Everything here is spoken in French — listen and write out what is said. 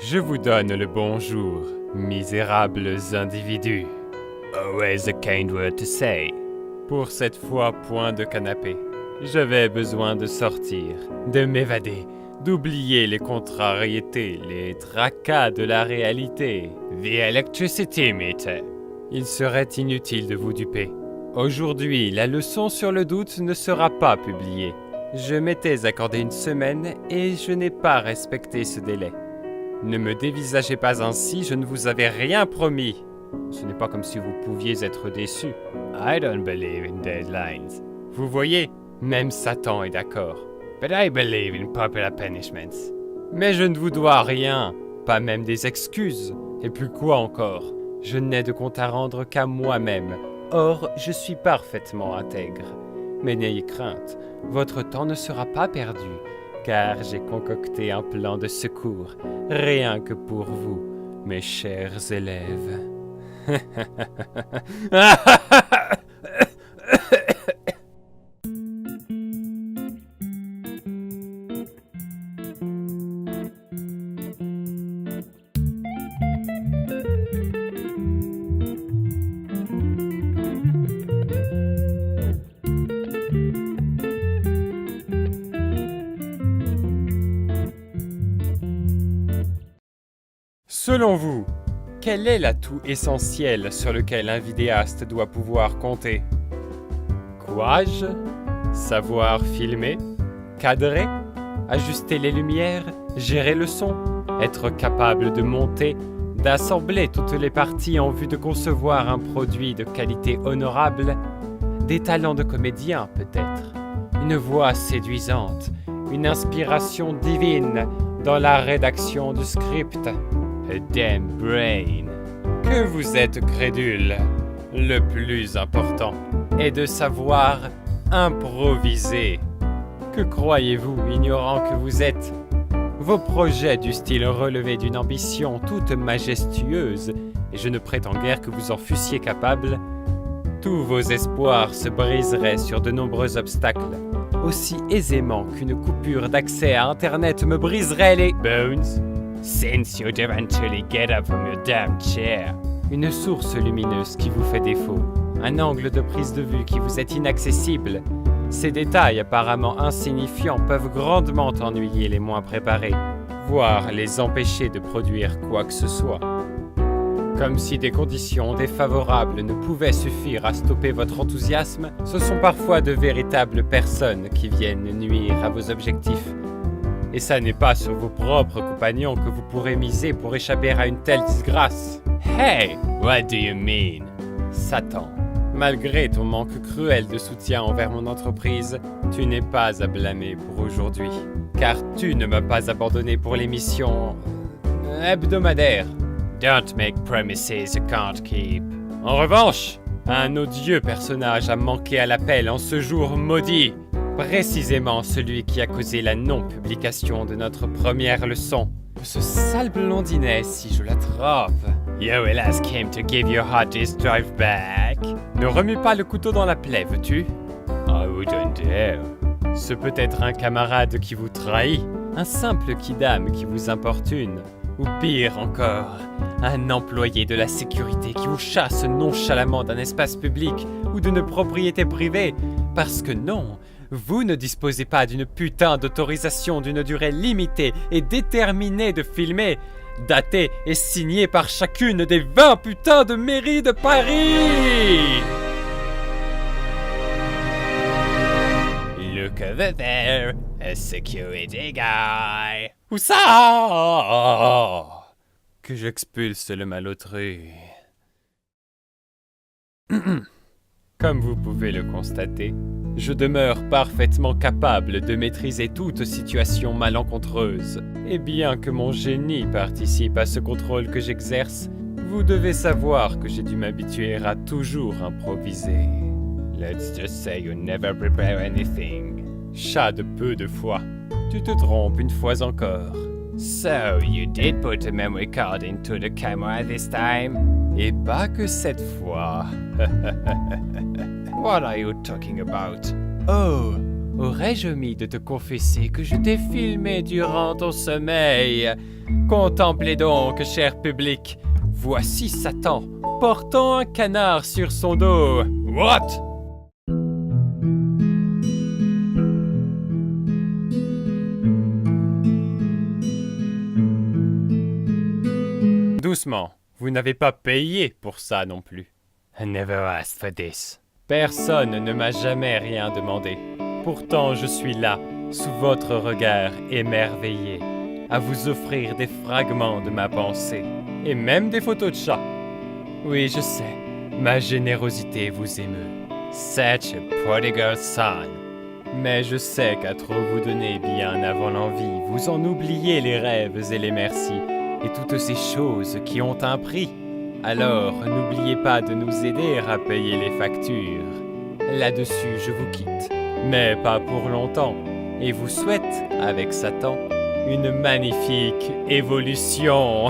Je vous donne le bonjour, misérables individus. Always a kind word to say. Pour cette fois, point de canapé. J'avais besoin de sortir, de m'évader, d'oublier les contrariétés, les tracas de la réalité. The electricity meter. Il serait inutile de vous duper. Aujourd'hui, la leçon sur le doute ne sera pas publiée. Je m'étais accordé une semaine et je n'ai pas respecté ce délai. Ne me dévisagez pas ainsi, je ne vous avais rien promis. Ce n'est pas comme si vous pouviez être déçus. I don't believe in deadlines. Vous voyez, même Satan est d'accord. But I believe in popular punishments. Mais je ne vous dois rien, pas même des excuses. Et plus quoi encore? Je n'ai de compte à rendre qu'à moi-même. Or, je suis parfaitement intègre. Mais n'ayez crainte, votre temps ne sera pas perdu. Car j'ai concocté un plan de secours, rien que pour vous, mes chers élèves. Selon vous, quel est l'atout essentiel sur lequel un vidéaste doit pouvoir compter? Couage? Savoir filmer? Cadrer? Ajuster les lumières? Gérer le son? Être capable de monter? D'assembler toutes les parties en vue de concevoir un produit de qualité honorable? Des talents de comédien peut-être? Une voix séduisante? Une inspiration divine dans la rédaction du script? A damn brain. Que vous êtes crédule. Le plus important est de savoir improviser. Que croyez-vous, ignorant que vous êtes? Vos projets du style relevaient d'une ambition toute majestueuse, et je ne prétends guère que vous en fussiez capable, tous vos espoirs se briseraient sur de nombreux obstacles, aussi aisément qu'une coupure d'accès à Internet me briserait les bones. Since you'd eventually get up from your damn chair. Une source lumineuse qui vous fait défaut. Un angle de prise de vue qui vous est inaccessible. Ces détails apparemment insignifiants peuvent grandement ennuyer les moins préparés, voire les empêcher de produire quoi que ce soit. Comme si des conditions défavorables ne pouvaient suffire à stopper votre enthousiasme, ce sont parfois de véritables personnes qui viennent nuire à vos objectifs. Et ça n'est pas sur vos propres compagnons que vous pourrez miser pour échapper à une telle disgrâce. Hey, what do you mean? Satan, malgré ton manque cruel de soutien envers mon entreprise, tu n'es pas à blâmer pour aujourd'hui. Car tu ne m'as pas abandonné pour l'émission hebdomadaire. Don't make promises you can't keep. En revanche, un odieux personnage a manqué à l'appel en ce jour maudit. Précisément celui qui a causé la non-publication de notre première leçon. Ce sale blondinet, si je l'attrape. You will ask him to give your hard disk drive back. Ne remue pas le couteau dans la plaie, veux-tu? I wouldn't dare. Ce peut être un camarade qui vous trahit, un simple kidam qui vous importune, ou pire encore, un employé de la sécurité qui vous chasse nonchalamment d'un espace public ou d'une propriété privée, parce que non, vous ne disposez pas d'une putain d'autorisation d'une durée limitée et déterminée de filmer, datée et signée par chacune des 20 putains de mairies de Paris. Look over there, a security guy. Où ça? Que j'expulse le malotru. Comme vous pouvez le constater, je demeure parfaitement capable de maîtriser toute situation malencontreuse. Et bien que mon génie participe à ce contrôle que j'exerce, vous devez savoir que j'ai dû m'habituer à toujours improviser. Let's just say you never prepare anything. Chat de peu de foi, tu te trompes une fois encore. So, you did put a memory card into the camera this time? Et pas que cette fois. What are you talking about? Oh, Aurais-je omis de te confesser que je t'ai filmé durant ton sommeil? Contemplez donc, cher public, voici Satan, portant un canard sur son dos. What? Doucement, vous n'avez pas payé pour ça non plus. I never asked for this. Personne ne m'a jamais rien demandé. Pourtant, je suis là, sous votre regard émerveillé, à vous offrir des fragments de ma pensée, et même des photos de chats. Oui, je sais, ma générosité vous émeut. Such a prodigal son. Mais je sais qu'à trop vous donner bien avant l'envie, vous en oubliez les rêves et les merci, et toutes ces choses qui ont un prix. Alors, n'oubliez pas de nous aider à payer les factures. Là-dessus, je vous quitte, mais pas pour longtemps, et vous souhaite, avec Satan, une magnifique évolution.